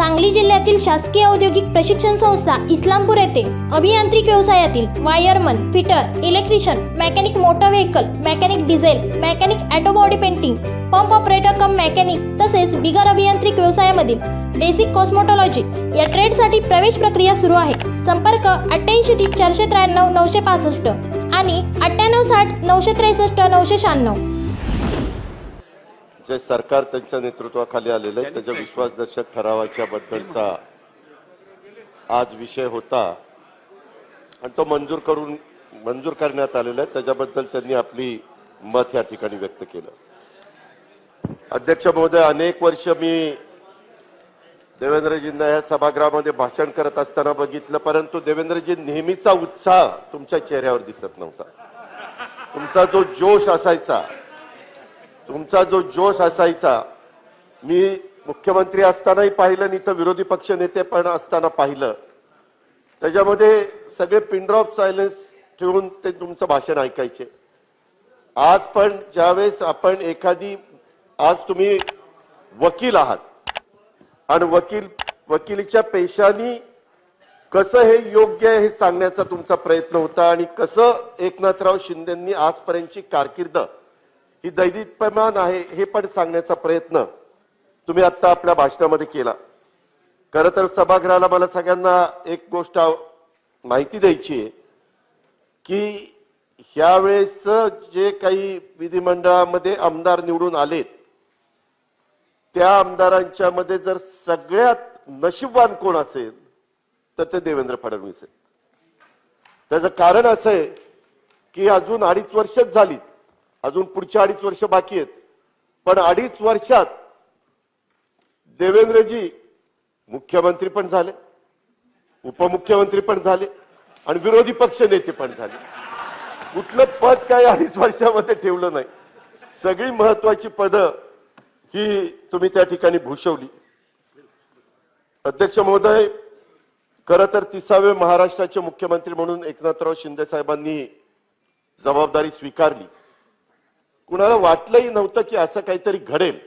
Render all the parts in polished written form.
सांगली जिल्ह्यातील शासकीय औद्योगिक प्रशिक्षण संस्था इस्लामपूर येथे अभियांत्रिक व्यवसायातील wireman, fitter, electrician, mechanic motor vehicle, mechanic diesel, mechanic auto body painting, pump operator कम मेकॅनिक तसेच बिगर अभियांत्रिक व्यवसायामधील बेसिक कॉस्मेटॉलॉजी या ट्रेडसाठी प्रवेश प्रक्रिया सुरू आहे. संपर्क 88 493 965 आणि 9860 963 996. जे सरकार त्यांच्या नेतृत्वाखाली आलेलं आहे त्याच्या विश्वासदर्शक ठरावाच्या बद्दलचा आज विषय होता आणि तो मंजूर करण्यात आलेला आहे. त्याच्याबद्दल त्यांनी आपली मत या ठिकाणी व्यक्त केलं. अध्यक्ष महोदय, अनेक वर्ष मी देवेंद्रजींना या सभागृहामध्ये भाषण करत असताना बघितलं, परंतु देवेंद्रजी नेहमीचा उत्साह तुमच्या चेहऱ्यावर दिसत नव्हता. तुमचा जो जोश असायचा मी मुख्यमंत्री असतानाही पाहिलं आणि इथं विरोधी पक्ष नेते पण असताना पाहिलं. त्याच्यामध्ये सगळे पिन ड्रॉप सायलेन्स ठेवून ते तुमचं भाषण ऐकायचे. आज पण ज्यावेळेस आपण आज तुम्ही वकील आहात आणि वकिलीच्या पेशाने कसं हे योग्य आहे हे सांगण्याचा तुमचा प्रयत्न होता आणि कसं एकनाथराव शिंदेंनी आजपर्यंतची कारकीर्द ही दैदिप्यमान आहे हे पण सांगण्याचा प्रयत्न तुम्ही आता आपल्या भाषणामध्ये केला. खरं तर सभागृहाला मला सगळ्यांना एक गोष्ट माहिती द्यायची आहे की ह्यावेळेस जे काही विधिमंडळामध्ये आमदार निवडून आलेत त्या आमदारांच्या मध्ये जर सगळ्यात नशीबवान कोण असेल तर ते देवेंद्र फडणवीस आहेत. त्याचं कारण असं आहे की अजून 2.5 वर्षच झाली, अजून पुढच्या 2.5 वर्ष बाकी आहेत, पण 2.5 वर्षात देवेंद्रजी मुख्यमंत्री पण झाले, उपमुख्यमंत्री पण झाले आणि विरोधी पक्ष नेते पण झाले. कुठलं पद काय 2.5 वर्षामध्ये ठेवलं नाही. सगळी महत्वाची पदं ही तुम्ही त्या ठिकाणी भूषवली. अध्यक्ष महोदय, खरं तर 30वे महाराष्ट्राचे मुख्यमंत्री म्हणून एकनाथराव शिंदे साहेबांनी जबाबदारी स्वीकारली. कुणाला वाटलंही नव्हतं की असं काहीतरी घडेल.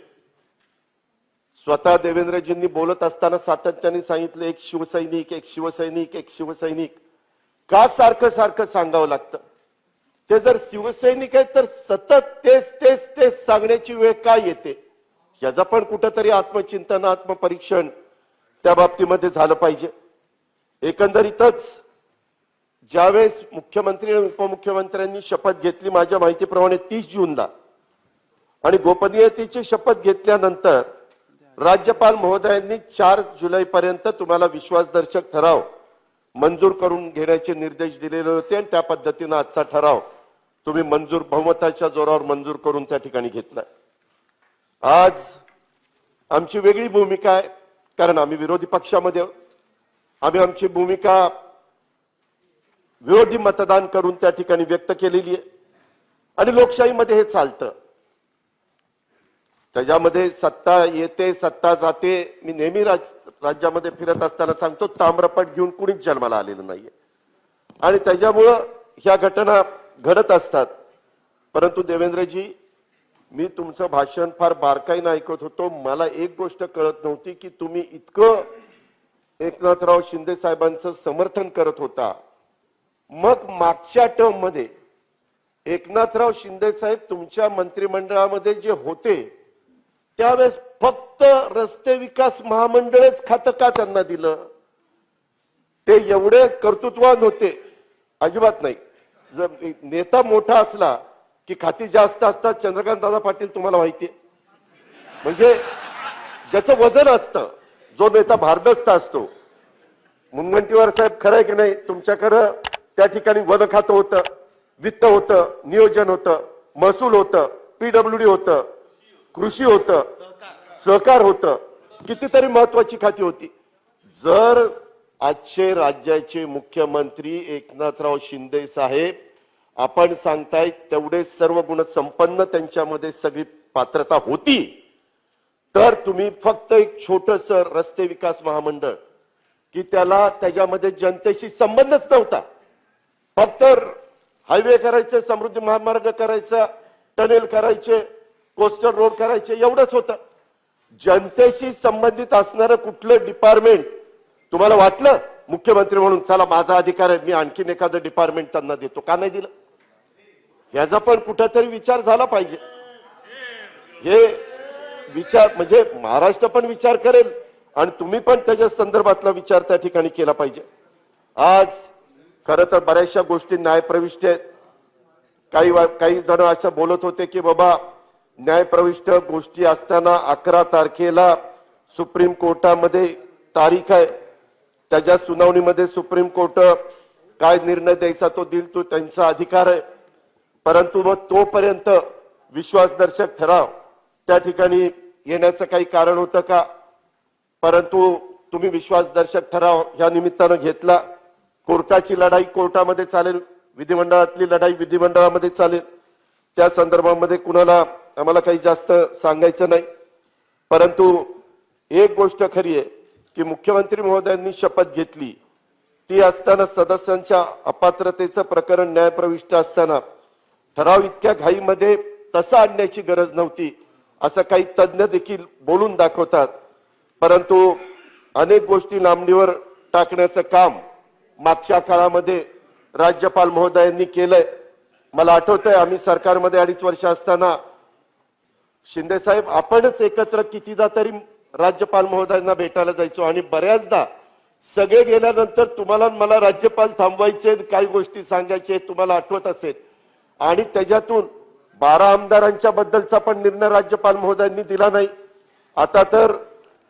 स्वतः देवेंद्रजींनी बोलत असताना सातत्याने सांगितलं एक शिवसैनिक, एक शिवसैनिक, एक शिवसैनिक. का सारखं सांगावं लागतं? ते जर शिवसैनिक आहेत तर सतत तेच सांगण्याची वेळ काय येते? याचा पण कुठंतरी आत्मचिंतन, आत्मपरीक्षण त्या बाबतीमध्ये झालं पाहिजे. एकंदरीतच ज्यावेळेस मुख्यमंत्री आणि उपमुख्यमंत्र्यांनी शपथ घेतली माझ्या माहितीप्रमाणे 30 जूनला आणि गोपनीयतेची शपथ घेतल्यानंतर राज्यपाल महोदयांनी 4 जुलैपर्यंत तुम्हाला विश्वासदर्शक ठराव मंजूर करून घेण्याचे निर्देश दिलेले होते आणि त्या पद्धतीने आजचा ठराव तुम्ही बहुमताच्या जोरावर मंजूर करून त्या ठिकाणी घेतलाय. आज आमची वेगळी भूमिका आहे कारण आम्ही विरोधी पक्षामध्ये आम्ही आमची भूमिका विरोधी मतदान करून त्या ठिकाणी व्यक्त केलेली आहे आणि लोकशाहीमध्ये हे चालतं. त्याच्यामध्ये सत्ता येते सत्ता जाते. मी नेहमी राज्यामध्ये फिरत असताना सांगतो ताम्रपट घेऊन कुणीच जन्माला आलेलं नाहीये आणि त्याच्यामुळं ह्या घटना घडत असतात. परंतु देवेंद्रजी, मी तुमचं भाषण फार बारकाईने ऐकत होतो. मला एक गोष्ट कळत नव्हती की तुम्ही इतकं एकनाथराव शिंदे साहेबांचं समर्थन करत होता, मग मागच्या टर्म मध्ये एकनाथराव शिंदे साहेब तुमच्या मंत्रिमंडळामध्ये जे होते त्यावेळेस फक्त रस्ते विकास महामंडळच खातं का त्यांना दिलं? ते एवढे कर्तृत्ववान होते? अजिबात नाही. जर नेता मोठा असला की खाती जास्त असतात. चंद्रकांत दादा पाटील तुम्हाला माहितीये, म्हणजे ज्याचं वजन असतं, जो नेता भारदस्त असतो. मुनगंटीवार साहेब, खरं आहे की नाही? तुमच्याकडं त्या ठिकाणी वन खातं होतं, वित्त होतं, नियोजन होतं, महसूल होतं, PWD होतं, कृषी होतं, सहकार होतं, कितीतरी महत्वाची खाती होती. जर आजचे राज्याचे मुख्यमंत्री एकनाथराव शिंदे साहेब आपण सांगताय तेवढे सर्व गुण संपन्न त्यांच्यामध्ये सगळी पात्रता होती, तर तुम्ही फक्त एक छोटस रस्ते विकास महामंडळ की त्याच्यामध्ये जनतेशी संबंधच नव्हता, फक्त हायवे करायचे, समृद्धी महामार्ग करायचा, टनेल करायचे, कोस्टल रोड करायचे, एवढंच होतं. जनतेशी संबंधित असणारं कुठलं डिपार्टमेंट तुम्हाला वाटलं मुख्यमंत्री म्हणून चला माझा अधिकार आहे मी आणखीन एखादं डिपार्टमेंट त्यांना देतो, का नाही दिलं? याचा पण कुठेतरी विचार झाला पाहिजे. हे विचार म्हणजे महाराष्ट्र पण विचार करेल आणि तुम्ही पण त्याच्या संदर्भातला विचार त्या ठिकाणी केला पाहिजे. आज खरं तर बऱ्याचशा गोष्टी न्यायप्रविष्ट आहेत. काही जण असं बोलत होते की बाबा न्यायप्रविष्ट गोष्टी असताना 11 तारखेला सुप्रीम कोर्टामध्ये तारीख आहे, त्याच्या सुनावणीमध्ये सुप्रीम कोर्ट काय निर्णय द्यायचा तो देईल, तो त्यांचा अधिकार आहे. परंतु मग तोपर्यंत विश्वासदर्शक ठराव त्या ठिकाणी येण्याचं काही कारण होतं का? परंतु तुम्ही विश्वासदर्शक ठराव या निमित्तानं घेतला. कोर्टाची लढाई कोर्टामध्ये चालेल, विधिमंडळातली लढाई विधिमंडळामध्ये चालेल. त्या संदर्भामध्ये कुणाला आम्हाला काही जास्त सांगायचं नाही. परंतु एक गोष्ट खरी आहे की मुख्यमंत्री महोदयांनी शपथ घेतली ती असताना सदस्यांच्या अपात्रतेचं प्रकरण न्यायप्रविष्ट असताना ठराव इतक्या घाईमध्ये तसा आणण्याची गरज नव्हती असं काही तज्ञ देखील बोलून दाखवतात. परंतु अनेक गोष्टी लांबणीवर टाकण्याचं काम मागच्या काळामध्ये राज्यपाल महोदयांनी केलंय. मला आठवतंय आम्ही सरकारमध्ये 2.5 वर्ष असताना शिंदे साहेब आपणच एकत्र कितीदा तरी राज्यपाल महोदयांना भेटायला जायचो आणि बऱ्याचदा सगळे गेल्यानंतर तुम्हाला मला राज्यपाल थांबवायचे, काही गोष्टी सांगायचे तुम्हाला आठवत असेल. आणि त्याच्यातून 12 आमदारांच्या बद्दलचा पण निर्णय राज्यपाल महोदयांनी दिला नाही. आता तर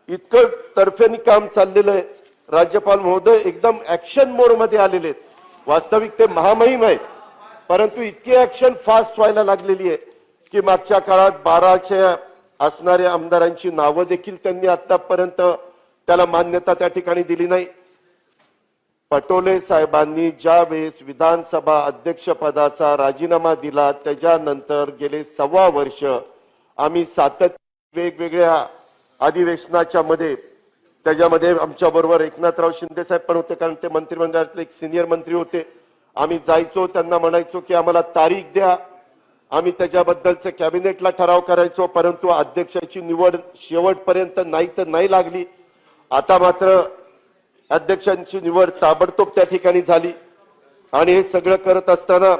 इतकं तर्फेनी काम चाललेलं आहे. राज्यपाल महोदय एकदम ऍक्शन मोड मध्ये आलेले आहेत. वास्तविक ते महामहिम आहेत, परंतु इतकी ऍक्शन फास्ट व्हायला लागलेली आहे की मागच्या काळात 12च्या असणाऱ्या आमदारांची नावं देखील त्यांनी आतापर्यंत त्याला मान्यता त्या ठिकाणी दिली नाही. पटोले साहेबांनी ज्या वेळेस विधानसभा अध्यक्षपदाचा राजीनामा दिला त्याच्यानंतर गेले 1.25 वर्ष आम्ही सातत्य वेगवेगळ्या अधिवेशनाच्या मध्ये त्याच्यामध्ये आमच्या बरोबर एकनाथराव शिंदे साहेब पण होते, कारण ते मंत्रिमंडळातले एक सिनियर मंत्री होते. आम्ही जायचो त्यांना म्हणायचो की आम्हाला तारीख द्या, आम्ही त्याच्याबद्दलचं कॅबिनेटला ठराव करायचो. परंतु अध्यक्षाची निवड शेवटपर्यंत नाही तर नाही लागली. आता मात्र अध्यक्षांची निवड ताबडतोब त्या ठिकाणी झाली. आणि हे सगळं करत असताना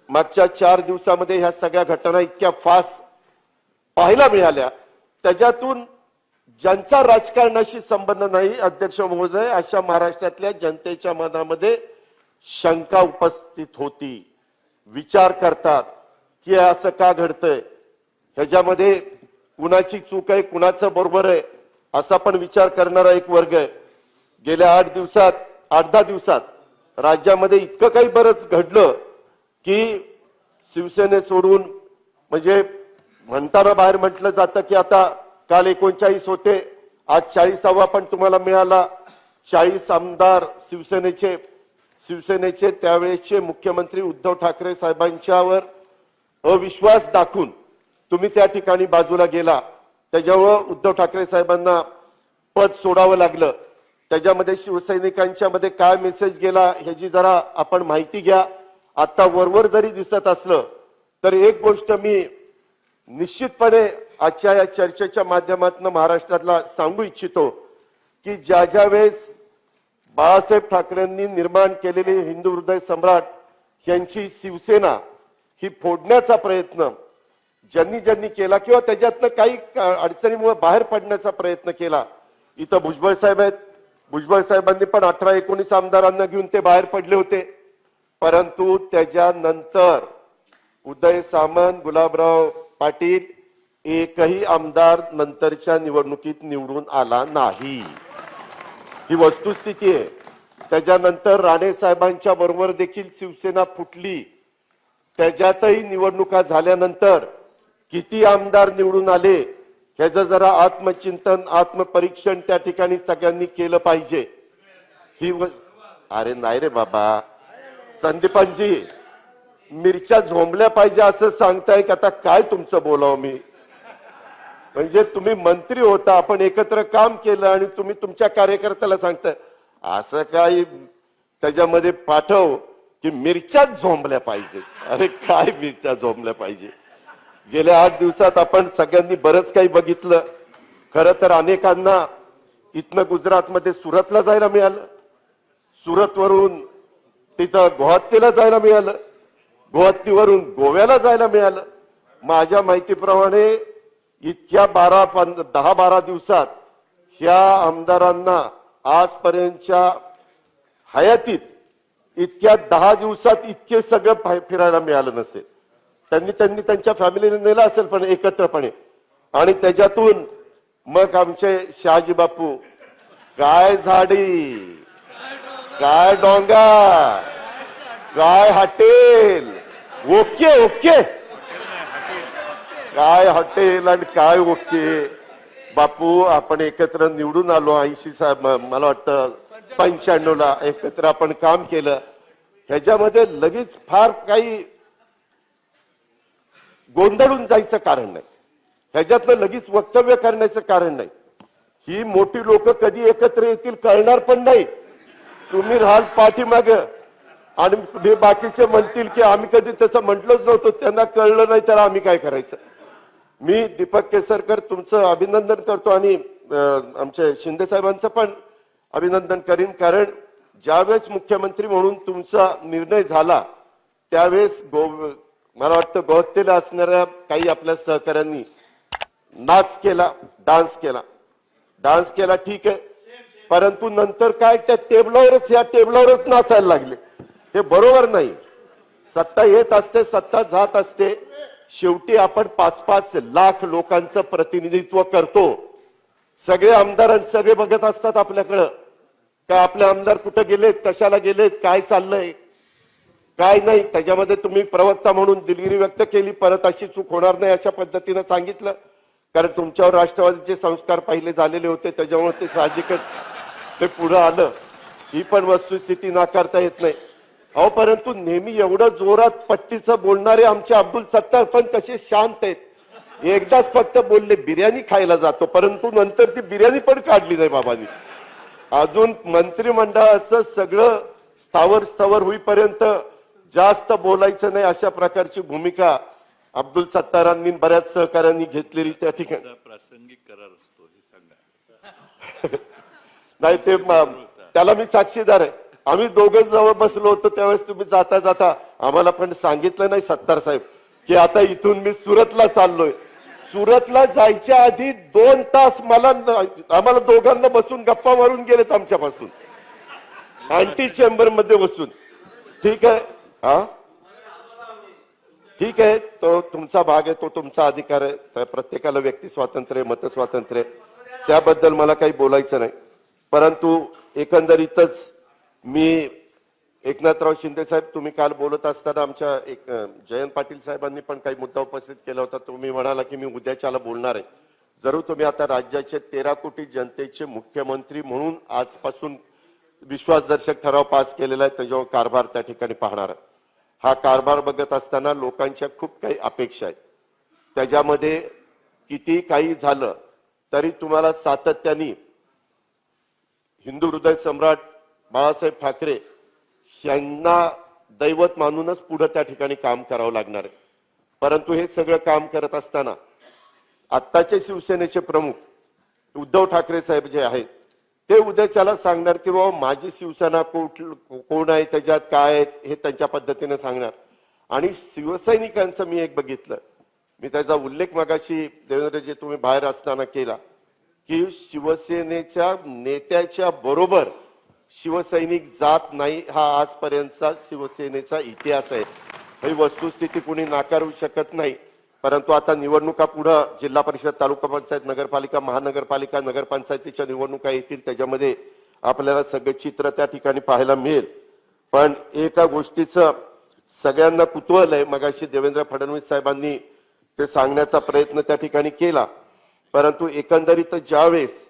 मागच्या 4 दिवसामध्ये ह्या सगळ्या घटना इतक्या फास्ट पाहायला मिळाल्या. त्याच्यातून ज्यांचा राजकारणाशी संबंध नाही अध्यक्ष महोदय अशा महाराष्ट्रातल्या जनतेच्या मनामध्ये शंका उपस्थित होती. विचार करतात की असं का घडतंय, ह्याच्यामध्ये कुणाची चूक आहे कुणाचं बरोबर आहे असा पण विचार करणारा एक वर्ग आहे. गेल्या 8-10 दिवसात राज्यामध्ये इतकं काही बरंच घडलं की शिवसेने सोडून म्हणजे म्हणताना बाहेर म्हटलं जातं की आता काल 39 होते, आज 40वा पण तुम्हाला मिळाला. 40 आमदार शिवसेनेचे त्यावेळेसचे मुख्यमंत्री उद्धव ठाकरे साहेबांच्यावर अविश्वास दाखवून तुम्ही त्या ठिकाणी बाजूला गेला. त्याच्यावर उद्धव ठाकरे साहेबांना पद सोडावं लागलं. त्याच्यामध्ये शिवसैनिकांच्या मध्ये काय मेसेज गेला ह्याची जरा आपण माहिती घ्या. आता वरवर जरी दिसत असलं तर एक गोष्ट मी निश्चितपणे आजच्या या चर्चेच्या माध्यमातून महाराष्ट्रातला सांगू इच्छितो की ज्या वेळेस बाळासाहेब ठाकरेंनी निर्माण केलेली हिंदू हृदय सम्राट यांची शिवसेना ही फोडण्याचा प्रयत्न ज्यांनी केला किंवा त्याच्यातनं काही अडचणीमुळे बाहेर पडण्याचा प्रयत्न केला. इथं भुजबळ साहेब आहेत, भुजबळ साहेबांनी पण 18-19 आमदारांना घेऊन ते बाहेर पडले होते. परंतु त्याच्यानंतर उदय सामंत, गुलाबराव पाटील एकही आमदार नंतरच्या निवडणुकीत निवडून आला नाही. ही वस्तुस्थिती आहे. त्याच्यानंतर राणे साहेबांच्या बरोबर देखील शिवसेना फुटली. त्याच्यातही निवडणुका झाल्यानंतर किती आमदार निवडून आले ह्याचं जरा आत्मचिंतन आत्मपरीक्षण त्या ठिकाणी सगळ्यांनी केलं पाहिजे. अरे नाही रे बाबा, संदीपांजी मिरच्या झोंबल्या पाहिजे असं सांगताय की आता काय तुमचं बोलावं मी. म्हणजे तुम्ही मंत्री होता, आपण एकत्र काम केलं आणि तुम्ही तुमच्या कार्यकर्त्याला सांगताय असं काही त्याच्यामध्ये पाठव की मिरच्याच झोंबल्या पाहिजे. अरे काय मिरच्या झोंबल्या पाहिजे. गेल्या 8 दिवसात आपण सगळ्यांनी बरंच काही बघितलं. खरं तर अनेकांना इथनं गुजरातमध्ये सुरतला जायला मिळालं, सुरतवरून तिथं गुवाहाटीला जायला मिळालं, गुवाहाटीवरून गोव्याला जायला मिळालं. माझ्या माहितीप्रमाणे इतक्या 10-12 दिवसात ह्या आमदारांना आजपर्यंतच्या हयातीत इतक्या 10 दिवसात इतके सगळं फिरायला मिळालं नसेल. त्यांनी त्यांच्या फॅमिलीने नेलं असेल पण एकत्रपणे. आणि त्याच्यातून मग आमचे शहाजी बापू, काय झाडी, काय डोंगर, काय हॉटेल, ओके ओके, काय हॉटेल आणि काय ओके. बापू आपण एकत्र निवडून आलो 80 मला वाटतं 95ला एकत्र आपण काम केलं. ह्याच्यामध्ये लगेच फार काही गोंधळून जायचं कारण नाही, ह्याच्यातलं लगेच वक्तव्य करण्याचं कारण नाही. ही मोठी लोक कधी एकत्र येतील कळणार पण नाही. तुम्ही राहाल पाठीमाग आणि हे बाकीचे म्हणतील की आम्ही कधी तसं म्हटलंच नव्हतं, त्यांना कळलं नाही तर आम्ही काय करायचं. मी दीपक केसरकर तुमचं अभिनंदन करतो आणि आमच्या शिंदे साहेबांचं पण अभिनंदन करीन. कारण ज्यावेळेस मुख्यमंत्री म्हणून तुमचा निर्णय झाला त्यावेळेस मला वाटतं गुवाहाटीला असणाऱ्या काही आपल्या सहकाऱ्यांनी नाच केला, डान्स केला, ठीक आहे. परंतु नंतर काय त्या टेबलावरच नाचायला लागले. हे बरोबर नाही. सत्ता येत असते, सत्ता जात असते. शेवटी आपण 5-5 लाख लोकांचं प्रतिनिधित्व करतो. सगळे आमदार सगळे बघत असतात आपल्याकडं, काय आपले आमदार कुठे गेलेत, कशाला गेलेत, काय चाललंय, काय नाही. त्याच्यामध्ये तुम्ही प्रवक्ता म्हणून दिलगिरी व्यक्त केली, परत अशी चूक होणार नाही अशा पद्धतीनं सांगितलं. कारण तुमच्यावर राष्ट्रवादीचे संस्कार पहिले झालेले होते, त्याच्यामुळे ते साहजिकच ते पुढे आलं. ही पण वस्तुस्थिती नाकारता येत नाही. अहो परंतु नेहमी एवढं जोरात पट्टीचं बोलणारे आमचे अब्दुल सत्तार पण कसे शांत आहेत. एकदाच फक्त बोलले बिर्याणी खायला जातो, परंतु नंतर ती बिर्याणी पण काढली नाही बाबांनी. अजून मंत्रिमंडळाचं सगळं स्थावर होईपर्यंत जास्त बोलायचं नाही अशा प्रकारची भूमिका अब्दुल सत्तारांनी बऱ्याच सहकाऱ्यांनी घेतलेली त्या ठिकाणी. प्रासंगिक करार असतो हे सांगा. नाही ते त्याला मी साक्षीदार आहे. आम्ही दोघं जवळ बसलो होतो त्यावेळेस तुम्ही जाता आम्हाला पण सांगितलं नाही सत्तार साहेब की आता इथून मी सुरतला चाललोय. सुरतला जायच्या आधी 2 तास आम्हाला दोघांना बसून गप्पा मारून गेलेत आमच्यापासून, अँटी चेंबर मध्ये बसून. ठीक आहे, हा ठीक आहे, तो तुमचा भाग आहे, तो तुमचा अधिकार आहे. तर प्रत्येकाला व्यक्ती स्वातंत्र्य, मत स्वातंत्र्य, त्याबद्दल मला काही बोलायचं नाही. परंतु एकंदरीतच मी एकनाथराव शिंदे साहेब, तुम्ही काल बोलत असताना आमच्या जयंत पाटील साहेबांनी पण काही मुद्दा उपस्थित केला होता. तुम्ही म्हणाला की मी उद्याच्याला बोलणार आहे. जरूर तुम्ही आता राज्याचे 13 कोटी जनतेचे मुख्यमंत्री म्हणून आजपासून विश्वासदर्शक ठराव पास केलेला आहे, त्याच्यावर कारभार त्या ठिकाणी पाहणार. हा कारभार बघत असताना लोकांच्या खूप काही अपेक्षा आहेत. त्याच्यामध्ये किती काही झालं तरी तुम्हाला सातत्याने हिंदू हृदय सम्राट बाळासाहेब ठाकरे यांना दैवत मानूनच पुढे त्या ठिकाणी काम करावं लागणार आहे. परंतु हे सगळं काम करत असताना आत्ताचे शिवसेनेचे प्रमुख उद्धव ठाकरे साहेब जे आहेत ते उद्याच्याला सांगणार की बाबा माझी शिवसेना कोण आहे, त्याच्यात काय आहे, हे त्यांच्या पद्धतीने सांगणार. आणि शिवसैनिकांचं मी एक बघितलं, मी त्याचा उल्लेख मगाशी देवेंद्रजी तुम्ही बाहेर असताना केला की शिवसेनेच्या नेत्याच्या बरोबर शिवसैनिक जात नाही, हा आजपर्यंतचा शिवसेनेचा इतिहास आहे. ही वस्तुस्थिती कोणी नाकारू शकत नाही. परंतु आता निवडणुका पुढे जिल्हा परिषद, तालुका पंचायत, नगरपालिका, महानगरपालिका, नगरपंचायतीच्या निवडणुका येतील. त्याच्यामध्ये आपल्याला सगळं चित्र त्या ठिकाणी पाहायला मिळेल. पण एका गोष्टीचं सगळ्यांना कुतूहल आहे, मगाशी देवेंद्र फडणवीस साहेबांनी ते सांगण्याचा प्रयत्न त्या ठिकाणी केला. परंतु एकंदरीत ज्यावेळेस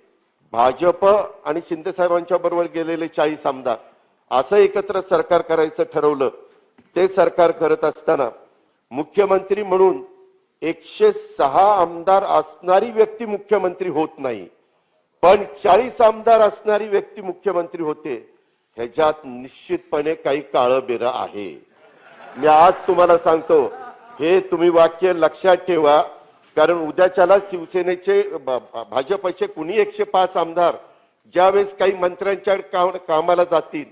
भाजप आणि शिंदे साहेबांच्या बरोबर गेलेले 40 आमदार असं एकत्र सरकार करायचं ठरवलं, ते सरकार करत असताना मुख्यमंत्री म्हणून 106 आमदार असणारी व्यक्ती मुख्यमंत्री होत नाही, पण 40 आमदार असणारी व्यक्ती मुख्यमंत्री होते. ह्याच्यात निश्चितपणे काही काळं बेरं आहे. मी आज तुम्हाला सांगतो, हे तुम्ही वाक्य लक्षात ठेवा. कारण उद्याच्याला शिवसेनेचे भाजपचे कुणी 105 आमदार ज्यावेळेस काही मंत्र्यांच्या कामाला जातील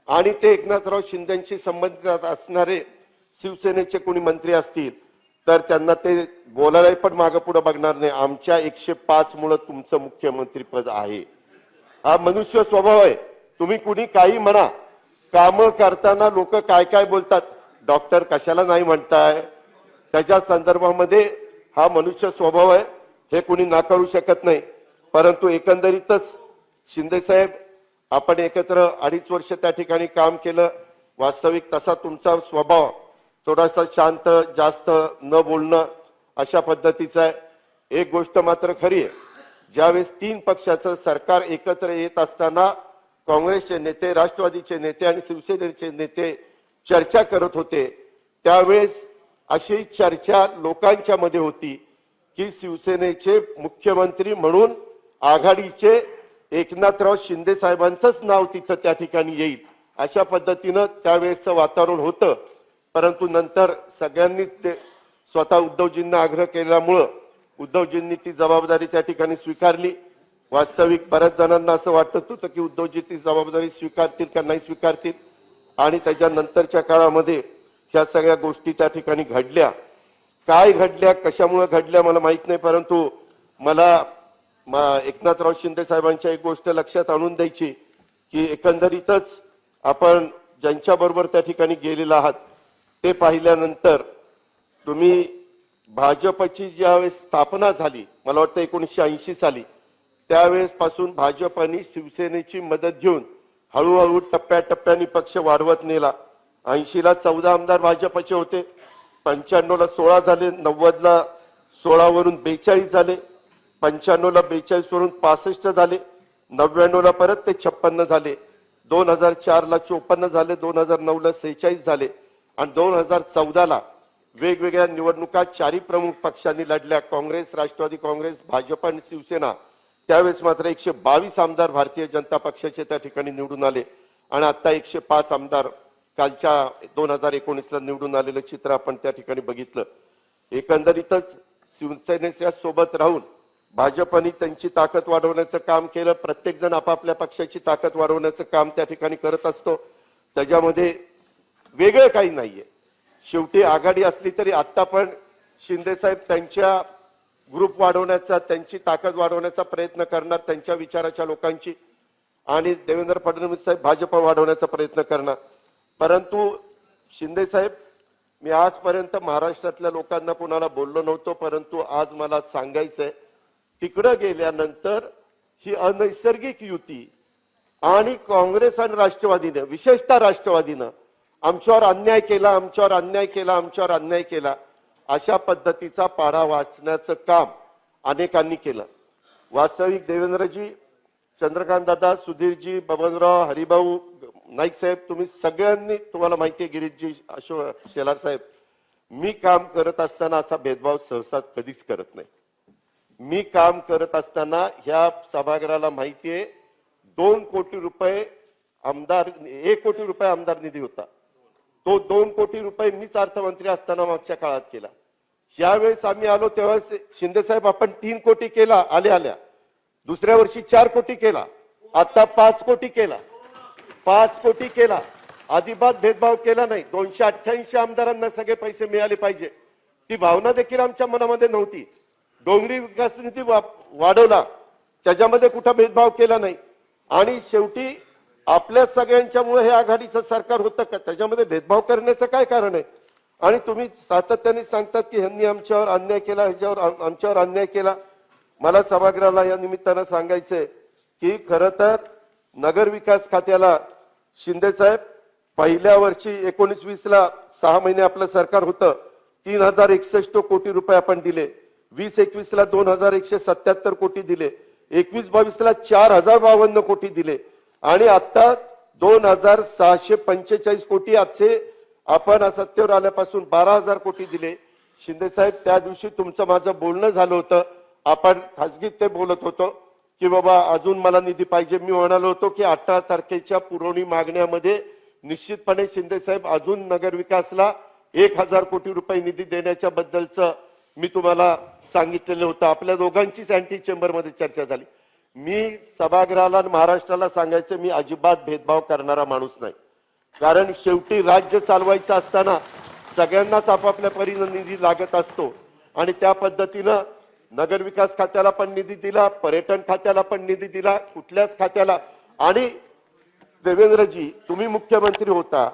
आणि ते एकनाथराव शिंदेशी संबंधित असणारे शिवसेनेचे कोणी मंत्री असतील तर त्यांना ते बोलायला पण मागे पुढे बघणार नाही. आमच्या 105 मुळे तुमचं मुख्यमंत्री पद आहे. हा मनुष्य स्वभाव आहे. तुम्ही कुणी काही म्हणा, काम करताना लोक काय काय बोलतात, डॉक्टर कशाला नाही म्हणताय, त्याच्या संदर्भामध्ये हा मनुष्य स्वभाव आहे, हे कुणी नाकारू शकत नाही. परंतु एकंदरीतच शिंदे साहेब, आपण एकत्र 2.5 वर्ष त्या ठिकाणी काम केलं. वास्तविक तसा तुमचा स्वभाव थोडासा शांत, जास्त न बोलणं अशा पद्धतीचा आहे. एक गोष्ट मात्र खरी आहे, ज्यावेळेस 3 पक्षाचं सरकार एकत्र येत असताना काँग्रेसचे नेते, राष्ट्रवादीचे नेते आणि शिवसेनेचे नेते चर्चा करत होते, त्यावेळेस अशी चर्चा लोकांच्या मध्ये होती की शिवसेनेचे मुख्यमंत्री म्हणून आघाडीचे एकनाथराव शिंदे साहेबांचंच नाव तिथं त्या ठिकाणी येईल, अशा पद्धतीनं त्यावेळेसचं वातावरण होतं. परंतु नंतर सगळ्यांनीच ते स्वतः उद्धवजींना आग्रह केल्यामुळं उद्धवजींनी ती जबाबदारी त्या ठिकाणी स्वीकारली. वास्तविक बऱ्याच जणांना असं वाटत होतं की उद्धवजी ती जबाबदारी स्वीकारतील का नाही स्वीकारतील, आणि त्याच्यानंतरच्या काळामध्ये ह्या सगळ्या गोष्टी त्या ठिकाणी घडल्या. काय घडल्या, कशामुळे घडल्या मला माहित नाही, परंतु मला एकनाथराव शिंदे साहेबांच्या एक गोष्ट लक्षात आणून द्यायची की एकंदरीतच आपण ज्यांच्या बरोबर त्या ठिकाणी गेलेला आहात ते पाहिल्यानंतर तुम्ही भाजपची ज्यावेळेस स्थापना झाली, मला वाटतं 1980 साली, त्यावेळेस पासून भाजपनी शिवसेनेची मदत घेऊन हळूहळू टप्प्याटप्प्याने पक्ष वाढवत नेला. 80ला 14 आमदार भाजपचे होते, 95ला 16 झाले, 90ला 16 वरून 42 झाले, 95ला 42 वरून 65 झाले, 99ला परत ते 56 झाले, 2004ला 54 झाले, 2009ला 46 झाले आणि 2014ला वेगवेगळ्या निवडणुका 4 प्रमुख पक्षांनी लढल्या, काँग्रेस, राष्ट्रवादी काँग्रेस, भाजप आणि शिवसेना. त्यावेळेस मात्र 122 आमदार भारतीय जनता पक्षाचे त्या ठिकाणी निवडून आले आणि आता 105 आमदार कालच्या 2019ला निवडून आलेलं चित्र आपण त्या ठिकाणी बघितलं. एकंदरीतच शिवसेनेच्या सोबत राहून भाजपने त्यांची ताकद वाढवण्याचं काम केलं. प्रत्येक जण आपापल्या पक्षाची ताकद वाढवण्याचं काम त्या ठिकाणी करत असतो, त्याच्यामध्ये वेगळं काही नाहीये. शेवटी आघाडी असली तरी आता पण शिंदे साहेब त्यांच्या ग्रुप वाढवण्याचा, त्यांची ताकद वाढवण्याचा प्रयत्न करणार, त्यांच्या विचाराच्या लोकांची, आणि देवेंद्र फडणवीस साहेब भाजप वाढवण्याचा प्रयत्न करणार. परंतु शिंदे साहेब, मी आजपर्यंत महाराष्ट्रातल्या लोकांना कोणाला बोललो नव्हतो, परंतु आज मला सांगायचंय, तिकडं गेल्यानंतर ही अनैसर्गिक युती आणि काँग्रेस आणि राष्ट्रवादीने, विशेषतः राष्ट्रवादीनं आमच्यावर अन्याय केला, आमच्यावर अन्याय केला, आमच्यावर अन्याय केला, अशा पद्धतीचा पाढा वाचण्याचं काम अनेकांनी केलं. वास्तविक देवेंद्रजी, चंद्रकांत दादा, सुधीरजी, बबनराव, हरिभाऊ नाईक साहेब, तुम्ही सगळ्यांनी, तुम्हाला माहिती आहे गिरीशजी, अशोक शेलार साहेब, मी काम करत असताना असा भेदभाव सहसा कधीच करत नाही. मी काम करत असताना ह्या सभागृहाला माहिती आहे 2 कोटी रुपये आमदार, 1 कोटी रुपये आमदार निधी होता, तो 2 कोटी रुपये मीच अर्थमंत्री असताना मागच्या काळात केला. यावेळेस आम्ही आलो तेव्हा शिंदे साहेब आपण 3 कोटी केला आल्या, दुसऱ्या वर्षी 4 कोटी केला, आता 5 कोटी केला, 5 कोटी केला. अजिबात भेदभाव केला नाही. 288 आमदारांना सगळे पैसे मिळाले पाहिजे, ती भावना देखील आमच्या मनामध्ये नव्हती. डोंगरी विकास निधी वाढवला, त्याच्यामध्ये कुठं भेदभाव केला नाही. आणि शेवटी आपल्या सगळ्यांच्यामुळे हे आघाडीचं सरकार होतं का, त्याच्यामध्ये भेदभाव करण्याचं काय कारण आहे? आणि तुम्ही सातत्याने सांगतात की ह्यांनी आमच्यावर अन्याय केला, ह्याच्यावर आमच्यावर अन्याय केला. मला सभागृहाला या निमित्तानं सांगायचंय की खरं तर नगर विकास खात्याला शिंदे साहेब पहिल्या वर्षी 19-20ला 6 महिने आपलं सरकार होतं, 3061 कोटी रुपये आपण दिले. 20-21ला 2177 कोटी दिले, 21-22ला 4052 कोटी दिले आणि आता 2645 कोटी आजचे आपण सत्तेवर आल्यापासून 12000 कोटी दिले. शिंदे साहेब, त्या दिवशी तुमचं माझं बोलणं झालं होतं, आपण खासगीत ते बोलत होतो की बाबा अजून मला निधी पाहिजे. मी म्हणालो होतो की 18 तारखेच्या पुरवणी मागण्यामध्ये निश्चितपणे शिंदे साहेब अजून नगर विकासला 1000 कोटी रुपये निधी देण्याच्या बद्दलचं मी तुम्हाला सांगितलेलं होतं. आपल्या दोघांचीच अँटी चेंबरमध्ये चर्चा झाली. मी सभागृहाला आणि महाराष्ट्राला सांगायचं, मी अजिबात भेदभाव करणारा माणूस नाही. कारण शेवटी राज्य चालवायचं असताना सगळ्यांनाच आपापल्या परीने निधी लागत असतो आणि त्या पद्धतीनं नगरविकास खात्याला पण निधी दिला, पर्यटन खात्याला पण निधी दिला, कुठल्याच खात्याला. आणि देवेंद्रजी, तुम्ही मुख्यमंत्री होता,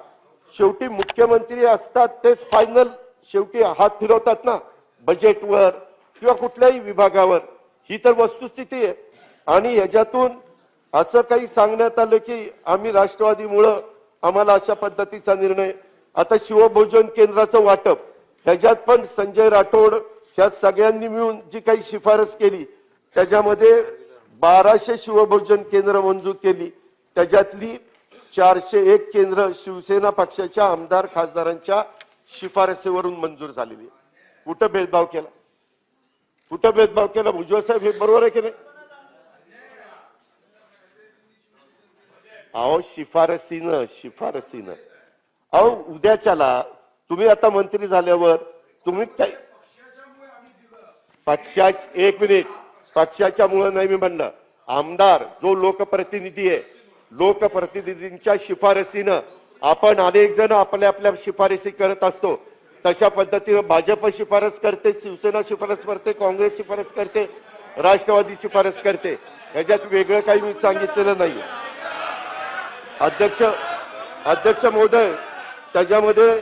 शेवटी मुख्यमंत्री असतात तेच फायनल शेवटी हात फिरवतात ना बजेटवर किंवा कुठल्याही विभागावर. ही तर वस्तुस्थिती आहे. आणि याच्यातून असं काही सांगण्यात आलं की आम्ही राष्ट्रवादीमुळं आम्हाला अशा पद्धतीचा निर्णय. आता शिवभोजन केंद्राचं वाटप, ह्याच्यात पण संजय राठोड ह्या सगळ्यांनी मिळून जी काही शिफारस केली त्याच्यामध्ये 1200 शिवभोजन केंद्र मंजूर केली. त्याच्यातली 401 केंद्र शिवसेना पक्षाच्या आमदार खासदारांच्या शिफारसीवरून मंजूर झालेली. कुठं भेदभाव केला? कुठं भेदभाव केला? भुजबळ साहेब, हे बरोबर आहे की नाही? अहो शिफारसीनं अहो उद्याच्याला तुम्ही आता मंत्री झाल्यावर तुम्ही काय एक मिनिट, पक्षाच्या मुळे नाही मी म्हणलं. आमदार जो लोकप्रतिनिधी आहे, लोकप्रतिनिधींच्या शिफारसीनं आपण अनेक जण आपल्या आपल्या शिफारसी करत असतो. तशा पद्धतीनं भाजप शिफारस करते, शिवसेना शिफारस करते, काँग्रेस शिफारस करते, राष्ट्रवादी शिफारस करते. याच्यात वेगळं काही मी सांगितलेलं नाही. अध्यक्ष महोदय, त्याच्यामध्ये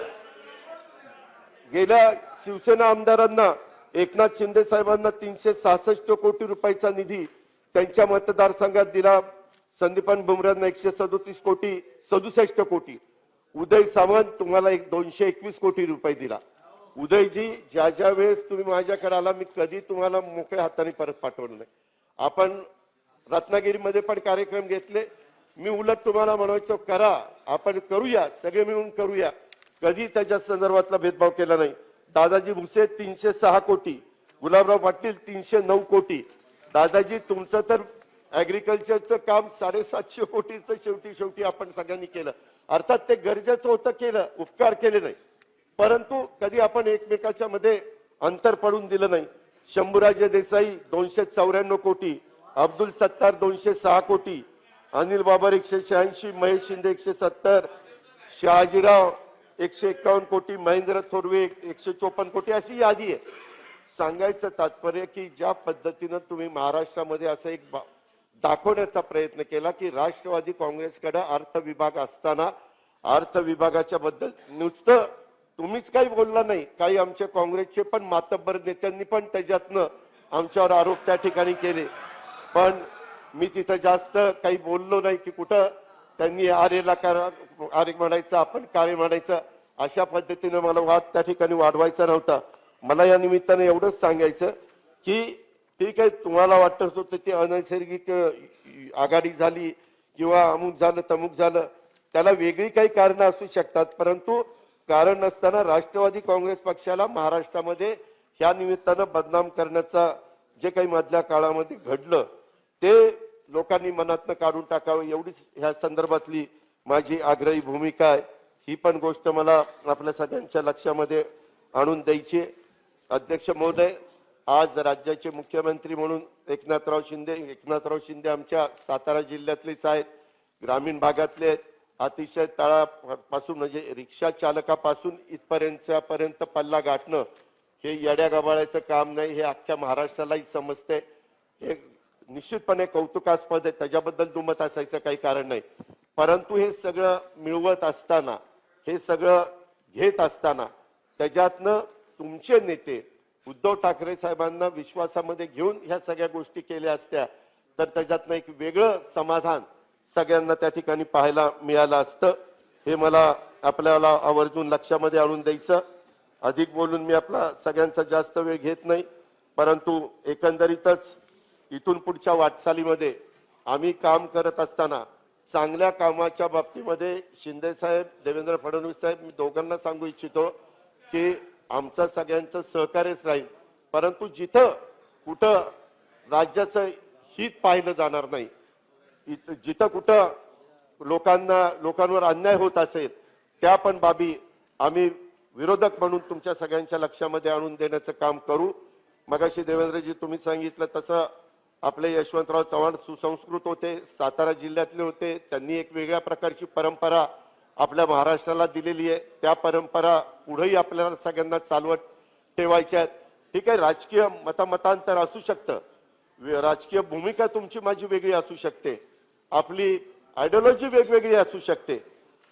गेल्या शिवसेना आमदारांना एकनाथ शिंदे साहेबांना 366 कोटी रुपयाचा निधी त्यांच्या मतदारसंघात दिला. संदीपान बुमरांना 167 कोटी. उदय सामंत तुम्हाला 221 कोटी रुपये दिला. उदयजी, ज्या वेळेस तुम्ही माझ्याकडे आला, मी कधी तुम्हाला मोकळ्या हाताने परत पाठवलं नाही. आपण रत्नागिरीमध्ये पण कार्यक्रम घेतले. मी उलट तुम्हाला म्हणायचो, करा, आपण करूया, सगळे मिळून करूया. कधी त्याच्या संदर्भातला भेदभाव केला नाही. दादाजी भुसे 306 कोटी, गुलाबराव पाटील 309 कोटी. दादाजी, तुमचं तर ऍग्रिकल्चरचं काम 750 कोटीचं शेवटी आपण सगळ्यांनी केलं. अर्थात ते गरजेचं होतं, केलं, उपकार केले नाही, परंतु कधी आपण एकमेकाच्या मध्ये अंतर पडून दिलं नाही. शंभूराजे देसाई 294 कोटी, अब्दुल सत्तार 206 कोटी, अनिल बाबर 186, महेश शिंदे 170, शहाजीराव 151 कोटी, महेंद्र थोरवे 154 कोटी. अशी यादी आहे. सांगायचं तात्पर्य की ज्या पद्धतीनं तुम्ही महाराष्ट्रामध्ये असं एक दाखवण्याचा प्रयत्न केला की राष्ट्रवादी काँग्रेसकडे अर्थ विभाग असताना अर्थ विभागाच्या बद्दल नुसतं तुम्हीच काही बोलला नाही, काही आमच्या काँग्रेसचे पण मातब्बर नेत्यांनी पण त्याच्यातनं आमच्यावर आरोप त्या ठिकाणी केले. पण मी तिथं जास्त काही बोललो नाही की कुठं त्यांनी आर्यला आर्य म्हणायचं, आपण कार्य म्हणायचं, अशा पद्धतीनं मला वाद त्या ठिकाणी वाढवायचा नव्हता. मला या निमित्ताने एवढंच सांगायचं की ठीक आहे, तुम्हाला वाटत होतं ते अनैसर्गिक आघाडी झाली किंवा अमुक झालं तमुक झालं, त्याला वेगळी काही कारणं असू शकतात, परंतु कारण नसताना राष्ट्रवादी काँग्रेस पक्षाला महाराष्ट्रामध्ये ह्या निमित्तानं बदनाम करण्याचा जे काही मधल्या काळामध्ये घडलं ते लोकांनी मनातनं काढून टाकावं, एवढीच ह्या संदर्भातली माझी आग्रही भूमिका आहे. ही पण गोष्ट मला आपल्या सगळ्यांच्या लक्षामध्ये आणून द्यायची. अध्यक्ष महोदय, आज राज्याचे मुख्यमंत्री म्हणून एकनाथराव शिंदे आमच्या सातारा जिल्ह्यातलेच आहेत, ग्रामीण भागातले आहेत. अतिशय तळापासून म्हणजे रिक्षा चालकापासून इथपर्यंत पल्ला गाठणं हे येड्या गबाळाचं काम नाही, हे अख्ख्या महाराष्ट्रालाही समजते. हे निश्चितपणे कौतुकास्पद आहे, त्याच्याबद्दल दुमत असायचं काही कारण नाही. परंतु हे सगळं मिळवत असताना, हे सगळं घेत असताना त्याच्यातनं तुमचे नेते उद्धव ठाकरे साहेबांना विश्वासामध्ये घेऊन ह्या सगळ्या गोष्टी केल्या असत्या तर त्याच्यातनं एक वेगळं समाधान सगळ्यांना त्या ठिकाणी पाहायला मिळालं असतं. हे मला आपल्याला आवर्जून लक्षामध्ये आणून द्यायचं. अधिक बोलून मी आपला सगळ्यांचा जास्त वेळ घेत नाही, परंतु एकंदरीतच इथून पुढच्या वाटचालीमध्ये आम्ही काम करत असताना चांगल्या कामाच्या बाबतीमध्ये शिंदे साहेब, देवेंद्र फडणवीस साहेब, मी दोघांना सांगू इच्छितो की आमचं सगळ्यांचं सहकार्यच राहील, परंतु जिथं कुठं राज्याचं हित पाहिलं जाणार नाही, जिथं कुठं लोकांवर अन्याय होत असेल त्या पण बाबी आम्ही विरोधक म्हणून तुमच्या सगळ्यांच्या लक्षामध्ये आणून देण्याचं काम करू. मगाशी देवेंद्रजी तुम्ही सांगितलं तसं आपले यशवंतराव चव्हाण सुसंस्कृत होते, सातारा जिल्ह्यातले होते. त्यांनी एक वेगळ्या प्रकारची परंपरा आपल्या महाराष्ट्राला दिलेली आहे. त्या परंपरा पुढेही आपल्याला सगळ्यांना चालवत ठेवायच्या आहेत. ठीक आहे, राजकीय मतांतर असू शकतं, राजकीय भूमिका तुमची माझी वेगळी असू शकते, आपली आयडिओलॉजी वेगवेगळी असू शकते,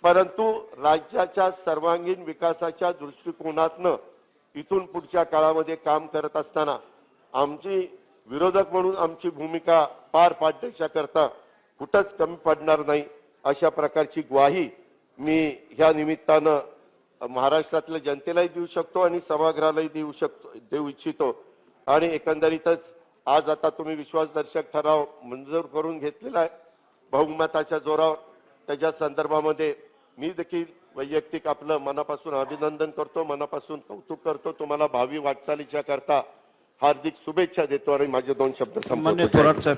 परंतु राज्याच्या सर्वांगीण विकासाच्या दृष्टिकोनातनं इथून पुढच्या काळामध्ये काम करत असताना आमची विरोधक म्हणून आमची भूमिका पार पाडण्याच्या करता कुठंच कमी पडणार नाही, अशा प्रकारची ग्वाही मी ह्या निमित्तानं महाराष्ट्रातल्या जनतेलाही देऊ शकतो आणि सभागृहालाही देऊ इच्छितो. आणि एकंदरीतच आज आता तुम्ही विश्वासदर्शक ठराव मंजूर करून घेतलेला आहे बहुमताच्या जोरावर. त्याच्या संदर्भामध्ये मी देखील वैयक्तिक आपलं मनापासून अभिनंदन करतो, मनापासून कौतुक करतो. तुम्हाला भावी वाटचालीच्या करता हार्दिक शुभेच्छा देतो आणि माझे 2 शब्द माननीय संपवतो. थोरात साहेब.